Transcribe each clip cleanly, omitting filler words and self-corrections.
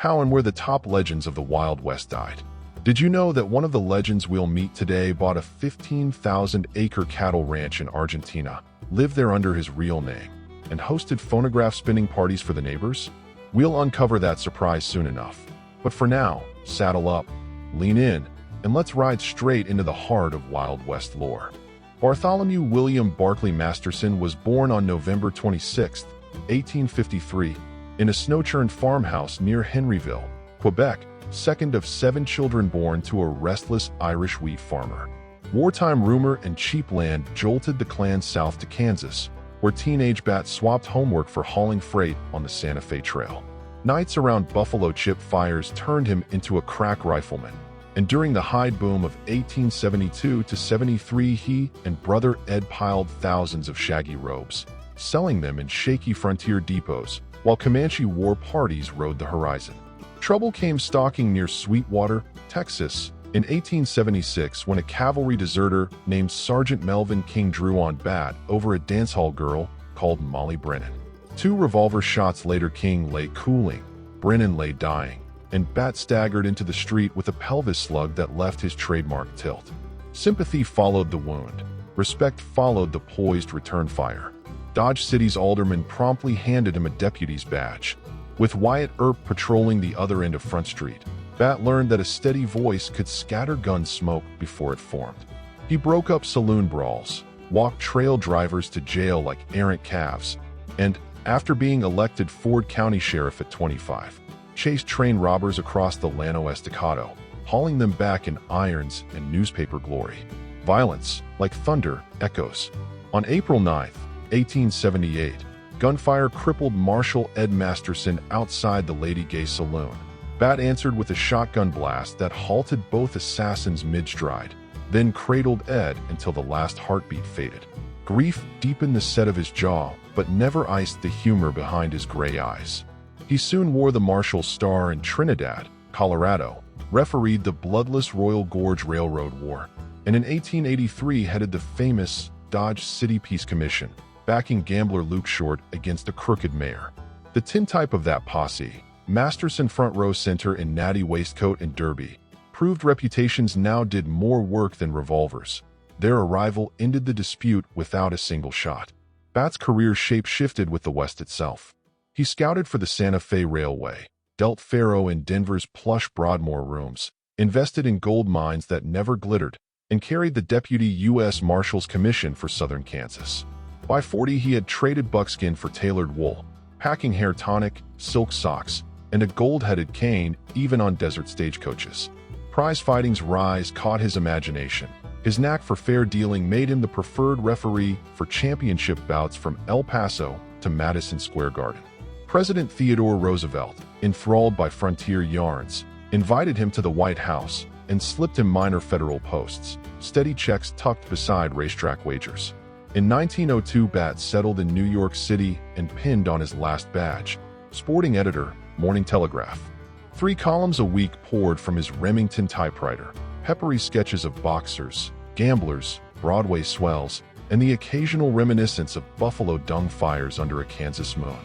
how and where the top legends of the Wild West died. Did you know that one of the legends we'll meet today bought a 15,000-acre cattle ranch in Argentina, lived there under his real name, and hosted phonograph spinning parties for the neighbors? We'll uncover that surprise soon enough. But for now, saddle up, lean in, and let's ride straight into the heart of Wild West lore. Bartholomew William Barclay Masterson was born on November 26, 1853, in a snow-churned farmhouse near Henryville, Quebec, second of 7 children born to a restless Irish wheat farmer. Wartime rumor and cheap land jolted the clan south to Kansas, where teenage Bat swapped homework for hauling freight on the Santa Fe Trail. Nights around buffalo chip fires turned him into a crack rifleman, and during the hide boom of 1872 to 73 he and brother Ed piled thousands of shaggy robes, selling them in shaky frontier depots, while Comanche war parties rode the horizon. Trouble came stalking near Sweetwater, Texas, in 1876 when a cavalry deserter named Sergeant Melvin King drew on Bat over a dancehall girl called Molly Brennan. 2 revolver shots later, King lay cooling, Brennan lay dying, and Bat staggered into the street with a pelvis slug that left his trademark tilt. Sympathy followed the wound. Respect followed the poised return fire. Dodge City's alderman promptly handed him a deputy's badge. With Wyatt Earp patrolling the other end of Front Street, Bat learned that a steady voice could scatter gun smoke before it formed. He broke up saloon brawls, walked trail drivers to jail like errant calves, and, after being elected Ford County Sheriff at 25, chased train robbers across the Llano Estacado, hauling them back in irons and newspaper glory. Violence, like thunder, echoes. On April 9, 1878, gunfire crippled Marshal Ed Masterson outside the Lady Gay Saloon. Bat answered with a shotgun blast that halted both assassins mid-stride, then cradled Ed until the last heartbeat faded. Grief deepened the set of his jaw, but never iced the humor behind his gray eyes. He soon wore the Marshal's star in Trinidad, Colorado, refereed the bloodless Royal Gorge Railroad War, and in 1883 headed the famous Dodge City Peace Commission, backing gambler Luke Short against a crooked mayor. The tintype of that posse, Masterson front row center in natty waistcoat and derby, proved reputations now did more work than revolvers. Their arrival ended the dispute without a single shot. Bat's career shape-shifted with the West itself. He scouted for the Santa Fe Railway, dealt faro in Denver's plush Broadmoor rooms, invested in gold mines that never glittered, and carried the Deputy U.S. Marshal's Commission for southern Kansas. By 40, he had traded buckskin for tailored wool, packing hair tonic, silk socks, and a gold-headed cane even on desert stagecoaches. Prize fighting's rise caught his imagination. His knack for fair dealing made him the preferred referee for championship bouts from El Paso to Madison Square Garden. President Theodore Roosevelt, enthralled by frontier yarns, invited him to the White House and slipped him minor federal posts, steady checks tucked beside racetrack wagers. In 1902, Bat settled in New York City and pinned on his last badge, sporting editor, Morning Telegraph. 3 columns a week poured from his Remington typewriter, peppery sketches of boxers, gamblers, Broadway swells, and the occasional reminiscence of buffalo dung fires under a Kansas moon.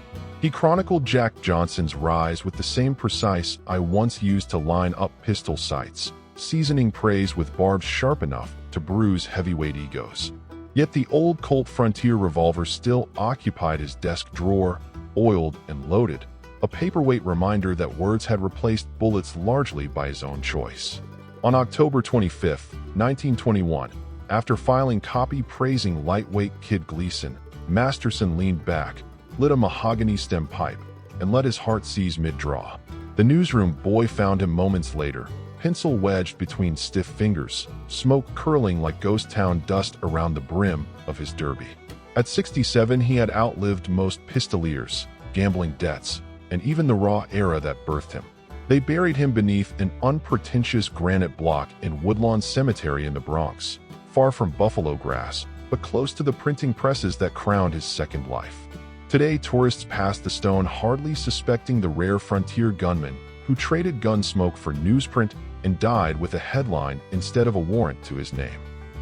He chronicled Jack Johnson's rise with the same precise eye once used to line up pistol sights, seasoning praise with barbs sharp enough to bruise heavyweight egos. Yet the old Colt Frontier revolver still occupied his desk drawer, oiled and loaded, a paperweight reminder that words had replaced bullets largely by his own choice. On October 25, 1921, after filing copy praising lightweight Kid Gleason, Masterson leaned back, lit a mahogany stem pipe, and let his heart seize mid-draw. The newsroom boy found him moments later, pencil wedged between stiff fingers, smoke curling like ghost town dust around the brim of his derby. At 67, he had outlived most pistoliers, gambling debts, and even the raw era that birthed him. They buried him beneath an unpretentious granite block in Woodlawn Cemetery in the Bronx, far from buffalo grass, but close to the printing presses that crowned his second life. Today, tourists pass the stone hardly suspecting the rare frontier gunman who traded gun smoke for newsprint and died with a headline instead of a warrant to his name.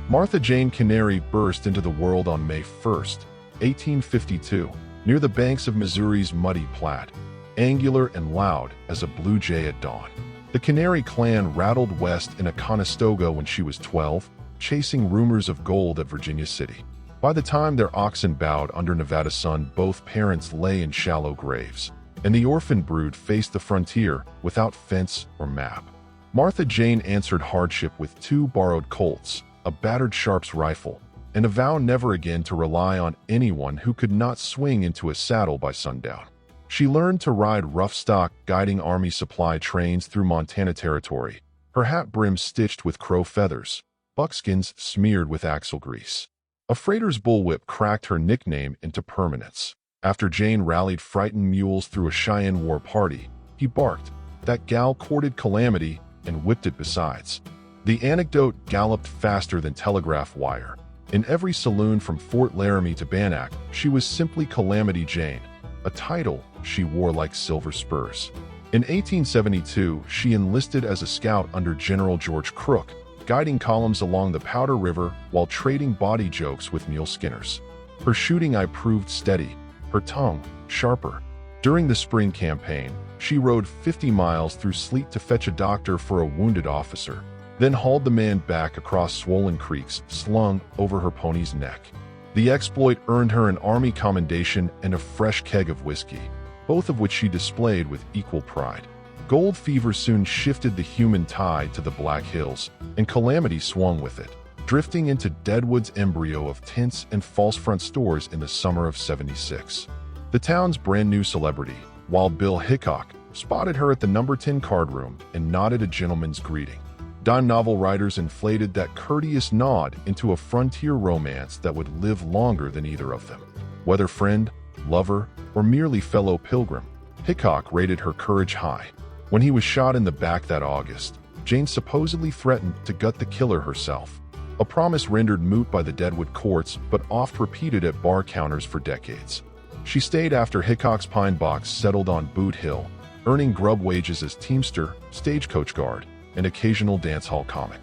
Martha Jane Canary burst into the world on May 1, 1852, near the banks of Missouri's muddy Platte. angular and loud as a blue jay at dawn. The Canary clan rattled west in a Conestoga when she was 12, chasing rumors of gold at Virginia City. By the time their oxen bowed under Nevada sun, both parents lay in shallow graves, and the orphan brood faced the frontier without fence or map. Martha Jane answered hardship with 2 borrowed Colts, a battered Sharps rifle, and a vow never again to rely on anyone who could not swing into a saddle by sundown. She learned to ride rough stock, guiding Army supply trains through Montana Territory, her hat brim stitched with crow feathers, buckskins smeared with axle grease. A freighter's bullwhip cracked her nickname into permanence. After Jane rallied frightened mules through a Cheyenne war party, he barked, "That gal courted calamity," and whipped it besides. The anecdote galloped faster than telegraph wire. In every saloon from Fort Laramie to Bannack, she was simply Calamity Jane, a title she wore like silver spurs. In 1872, she enlisted as a scout under General George Crook, guiding columns along the Powder River while trading body jokes with mule skinners. Her shooting eye proved steady, her tongue sharper. During the spring campaign, she rode 50 miles through sleet to fetch a doctor for a wounded officer, then hauled the man back across swollen creeks slung over her pony's neck. The exploit earned her an Army commendation and a fresh keg of whiskey, both of which she displayed with equal pride. Gold fever soon shifted the human tide to the Black Hills, and Calamity swung with it, drifting into Deadwood's embryo of tints and false front stores in the summer of '76. The town's brand new celebrity, Wild Bill Hickok, spotted her at the number 10 card room and nodded a gentleman's greeting. Dime novel writers inflated that courteous nod into a frontier romance that would live longer than either of them. Whether friend, lover, or merely fellow pilgrim, Hickok rated her courage high. When he was shot in the back that August, Jane supposedly threatened to gut the killer herself, a promise rendered moot by the Deadwood courts but oft repeated at bar counters for decades. She stayed after Hickok's pine box settled on Boot Hill, earning grub wages as teamster, stagecoach guard, and occasional dance hall comic.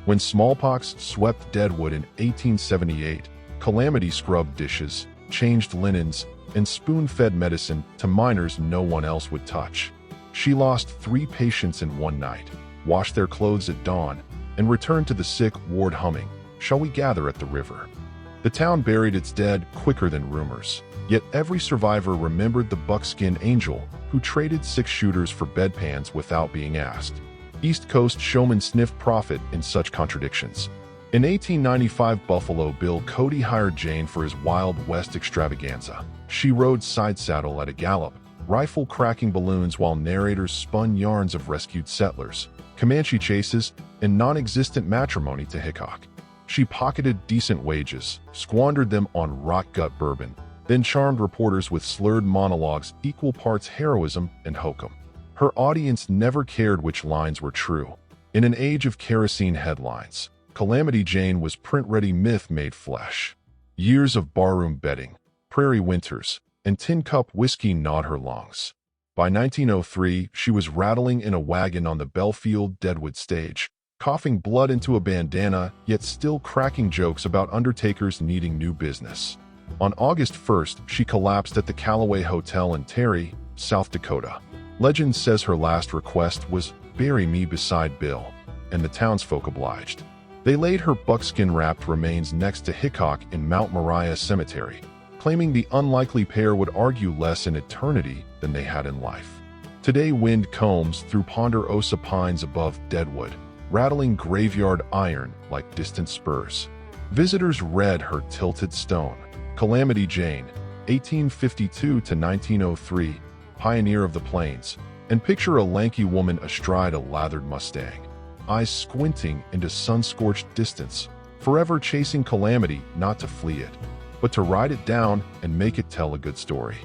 When smallpox swept Deadwood in 1878, Calamity scrubbed dishes, changed linens, and spoon-fed medicine to miners no one else would touch. She lost 3 patients in one night, washed their clothes at dawn, and returned to the sick ward humming, "Shall we gather at the river?" The town buried its dead quicker than rumors, yet every survivor remembered the buckskin angel who traded 6 shooters for bedpans without being asked. East Coast showmen sniffed profit in such contradictions. In 1895, Buffalo Bill Cody hired Jane for his Wild West extravaganza. She rode side saddle at a gallop, rifle cracking balloons while narrators spun yarns of rescued settlers, Comanche chases, and non-existent matrimony to Hickok. She pocketed decent wages, squandered them on rock gut bourbon, then charmed reporters with slurred monologues equal parts heroism and hokum. Her audience never cared which lines were true. In an age of kerosene headlines, Calamity Jane was print-ready myth made flesh. Years of barroom betting, prairie winters, and tin cup whiskey gnawed her lungs. By 1903, she was rattling in a wagon on the Belfield Deadwood stage, coughing blood into a bandana, yet still cracking jokes about undertakers needing new business. On August 1st, she collapsed at the Callaway Hotel in Terry, South Dakota. Legend says her last request was, "Bury me beside Bill," and the townsfolk obliged. They laid her buckskin-wrapped remains next to Hickok in Mount Moriah Cemetery, claiming the unlikely pair would argue less in eternity than they had in life. Today wind combs through ponderosa pines above Deadwood, rattling graveyard iron like distant spurs. Visitors read her tilted stone, Calamity Jane, 1852 to 1903, pioneer of the plains, and picture a lanky woman astride a lathered Mustang, eyes squinting into sun-scorched distance, forever chasing calamity not to flee it, but to ride it down and make it tell a good story.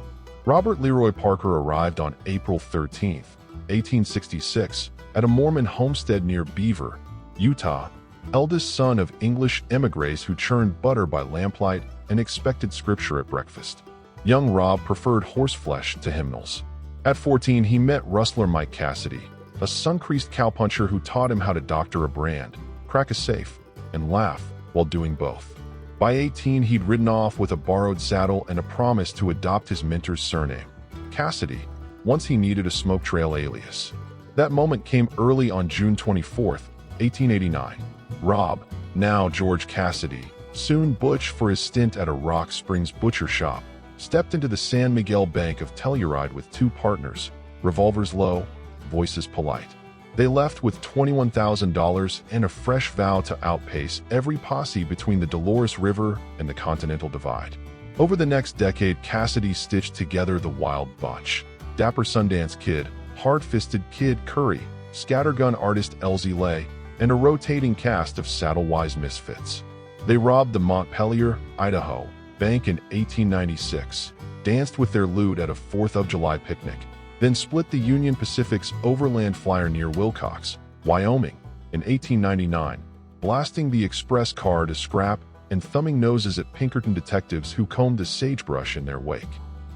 Robert Leroy Parker arrived on April 13, 1866, at a Mormon homestead near Beaver, Utah, eldest son of English emigres who churned butter by lamplight and expected scripture at breakfast. Young Rob preferred horseflesh to hymnals. At 14, he met rustler Mike Cassidy, a sun-creased cowpuncher who taught him how to doctor a brand, crack a safe, and laugh while doing both. By 18, he'd ridden off with a borrowed saddle and a promise to adopt his mentor's surname. Cassidy, once he needed a smoke trail alias. That moment came early on June 24, 1889. Rob, now George Cassidy, soon Butch for his stint at a Rock Springs butcher shop, stepped into the San Miguel Bank of Telluride with two partners, revolvers low, voices polite. They left with $21,000 and a fresh vow to outpace every posse between the Dolores River and the Continental Divide. Over the next decade, Cassidy stitched together the Wild Bunch: dapper Sundance Kid, hard-fisted Kid Curry, scattergun artist Elsie Lay, and a rotating cast of saddle-wise misfits. They robbed the Montpelier, Idaho, bank in 1896, danced with their loot at a 4th of July picnic, then split the Union Pacific's overland flyer near Wilcox, Wyoming, in 1899, blasting the express car to scrap and thumbing noses at Pinkerton detectives who combed the sagebrush in their wake.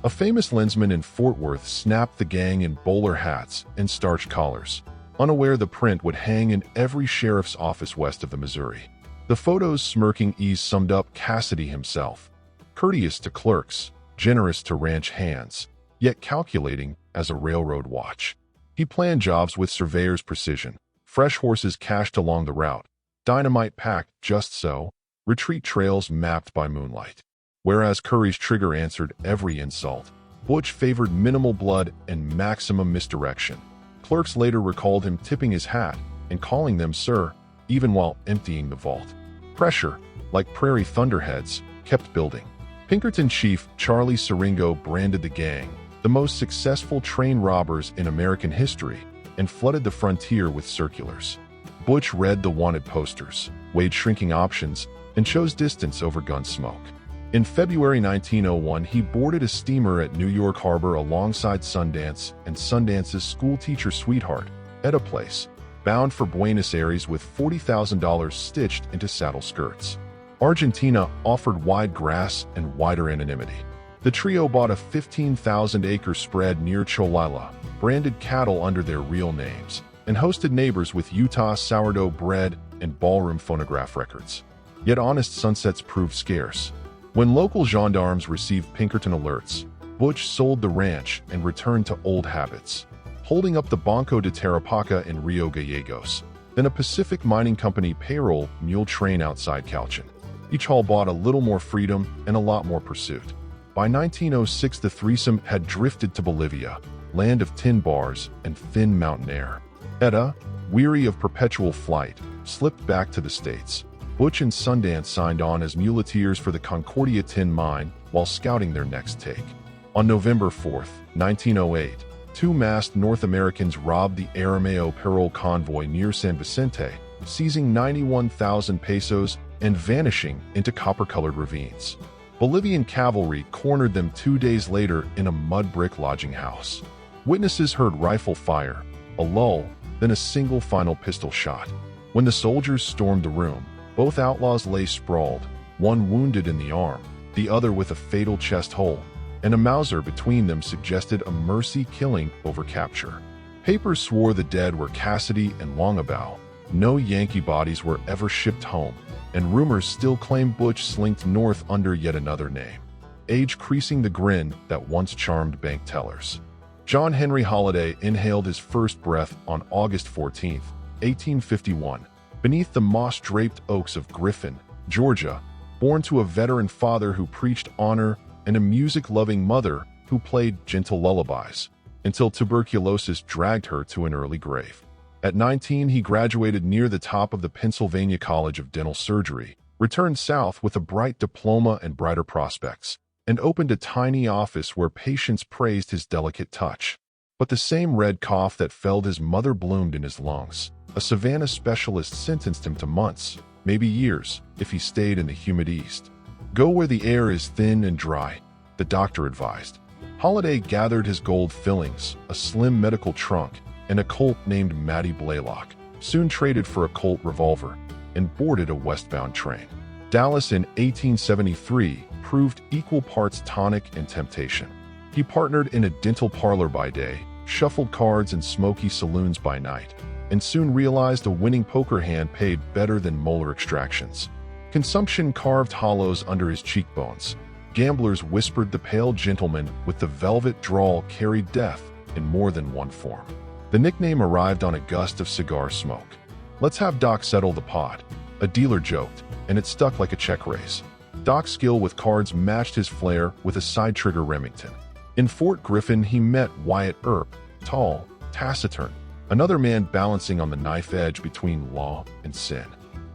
A famous lensman in Fort Worth snapped the gang in bowler hats and starched collars, unaware the print would hang in every sheriff's office west of the Missouri. The photo's smirking ease summed up Cassidy himself: courteous to clerks, generous to ranch hands, yet calculating as a railroad watch. He planned jobs with surveyor's precision, fresh horses cached along the route, dynamite packed just so, retreat trails mapped by moonlight. Whereas Curry's trigger answered every insult, Butch favored minimal blood and maximum misdirection. Clerks later recalled him tipping his hat and calling them sir, even while emptying the vault. Pressure, like prairie thunderheads, kept building. Pinkerton chief Charlie Siringo branded the gang the most successful train robbers in American history and flooded the frontier with circulars. Butch read the wanted posters, weighed shrinking options, and chose distance over gun smoke. In February 1901, he boarded a steamer at New York Harbor alongside Sundance and Sundance's schoolteacher sweetheart, Etta Place, bound for Buenos Aires with $40,000 stitched into saddle skirts. Argentina offered wide grass and wider anonymity. The trio bought a 15,000-acre spread near Cholula, branded cattle under their real names, and hosted neighbors with Utah sourdough bread and ballroom phonograph records. Yet honest sunsets proved scarce. When local gendarmes received Pinkerton alerts, Butch sold the ranch and returned to old habits, holding up the Banco de Tarapaca in Rio Gallegos, then a Pacific Mining Company payroll mule train outside Calchin. Each haul bought a little more freedom and a lot more pursuit. By 1906, the threesome had drifted to Bolivia, land of tin bars and thin mountain air. Etta, weary of perpetual flight, slipped back to the States. Butch and Sundance signed on as muleteers for the Concordia Tin Mine while scouting their next take. On November 4, 1908, two masked North Americans robbed the Arameo Parole convoy near San Vicente, seizing 91,000 pesos and vanishing into copper-colored ravines. Bolivian cavalry cornered them 2 days later in a mud brick lodging house. Witnesses heard rifle fire, a lull, then a single final pistol shot. When the soldiers stormed the room, both outlaws lay sprawled, one wounded in the arm, the other with a fatal chest hole, and a Mauser between them suggested a mercy killing over capture. Papers swore the dead were Cassidy and Longabout. No Yankee bodies were ever shipped home, and rumors still claim Butch slinked north under yet another name, age creasing the grin that once charmed bank tellers. John Henry Holiday inhaled his first breath on August 14, 1851, beneath the moss-draped oaks of Griffin, Georgia, born to a veteran father who preached honor and a music-loving mother who played gentle lullabies, until tuberculosis dragged her to an early grave. At 19, he graduated near the top of the Pennsylvania College of Dental Surgery, returned south with a bright diploma and brighter prospects, and opened a tiny office where patients praised his delicate touch. But the same red cough that felled his mother bloomed in his lungs. A Savannah specialist sentenced him to months, maybe years, if he stayed in the humid East. Go where the air is thin and dry, the doctor advised. Holiday gathered his gold fillings, a slim medical trunk, and a Colt named Matty Blaylock, soon traded for a Colt revolver, and boarded a westbound train. Dallas in 1873 proved equal parts tonic and temptation. He partnered in a dental parlor by day, shuffled cards in smoky saloons by night, and soon realized a winning poker hand paid better than molar extractions. Consumption carved hollows under his cheekbones. Gamblers whispered the pale gentleman with the velvet drawl carried death, in more than one form. The nickname arrived on a gust of cigar smoke. "Let's have Doc settle the pot," a dealer joked, and it stuck like a check raise. Doc's skill with cards matched his flair with a side-trigger Remington. In Fort Griffin, he met Wyatt Earp, tall, taciturn, another man balancing on the knife edge between law and sin.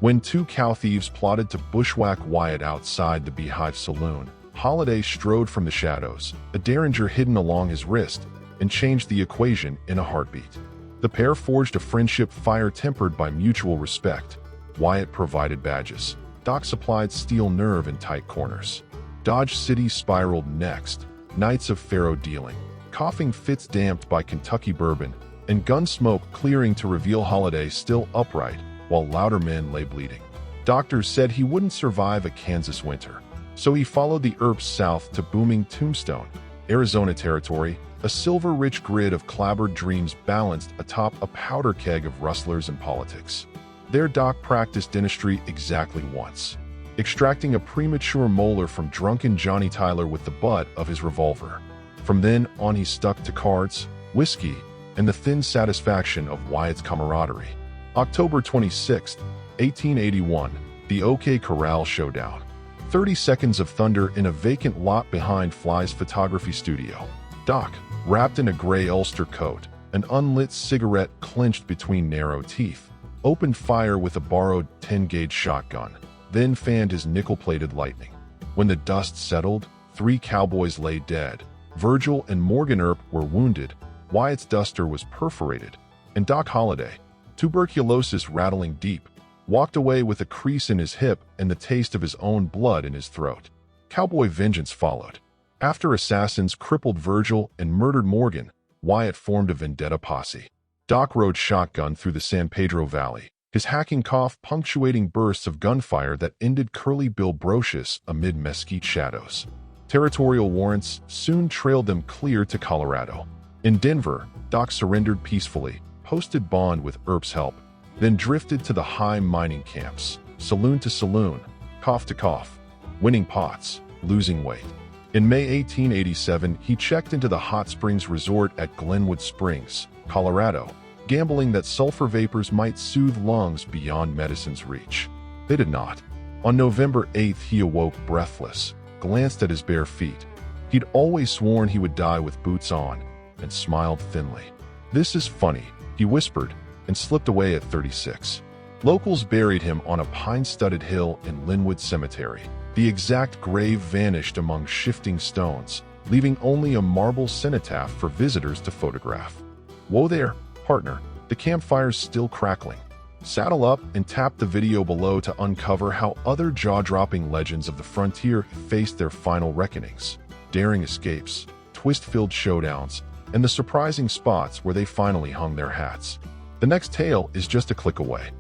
When two cow thieves plotted to bushwhack Wyatt outside the Beehive Saloon, Holiday strode from the shadows, a derringer hidden along his wrist, and changed the equation in a heartbeat. The pair forged a friendship fire-tempered by mutual respect. Wyatt provided badges. Doc supplied steel nerve in tight corners. Dodge City spiraled next, nights of faro dealing, coughing fits damped by Kentucky bourbon, and gun smoke clearing to reveal Holiday still upright while louder men lay bleeding. Doctors said he wouldn't survive a Kansas winter, so he followed the Earps south to booming Tombstone, Arizona territory, a silver-rich grid of clabbered dreams balanced atop a powder keg of rustlers and politics. There Doc practiced dentistry exactly once, extracting a premature molar from drunken Johnny Tyler with the butt of his revolver. From then on he stuck to cards, whiskey, and the thin satisfaction of Wyatt's camaraderie. October 26, 1881, the OK Corral Showdown. 30 seconds of thunder in a vacant lot behind Fly's photography studio. Doc, wrapped in a gray Ulster coat, an unlit cigarette clenched between narrow teeth, opened fire with a borrowed 10-gauge shotgun, then fanned his nickel-plated lightning. When the dust settled, 3 cowboys lay dead. Virgil and Morgan Earp were wounded, Wyatt's duster was perforated, and Doc Holiday, tuberculosis rattling deep, walked away with a crease in his hip and the taste of his own blood in his throat. Cowboy vengeance followed. After assassins crippled Virgil and murdered Morgan, Wyatt formed a vendetta posse. Doc rode shotgun through the San Pedro Valley, his hacking cough punctuating bursts of gunfire that ended Curly Bill Brocious amid mesquite shadows. Territorial warrants soon trailed them clear to Colorado. In Denver, Doc surrendered peacefully, posted bond with Earp's help, then drifted to the high mining camps, saloon to saloon, cough to cough, winning pots, losing weight. In May 1887, he checked into the Hot Springs Resort at Glenwood Springs, Colorado, gambling that sulfur vapors might soothe lungs beyond medicine's reach. They did not. On November 8th, he awoke breathless, glanced at his bare feet. He'd always sworn he would die with boots on, and smiled thinly. "This is funny," he whispered, and slipped away at 36. Locals buried him on a pine-studded hill in Linwood Cemetery. The exact grave vanished among shifting stones, leaving only a marble cenotaph for visitors to photograph. Whoa there, partner, the campfire's still crackling. Saddle up and tap the video below to uncover how other jaw-dropping legends of the frontier faced their final reckonings, daring escapes, twist-filled showdowns, and the surprising spots where they finally hung their hats. The next tale is just a click away.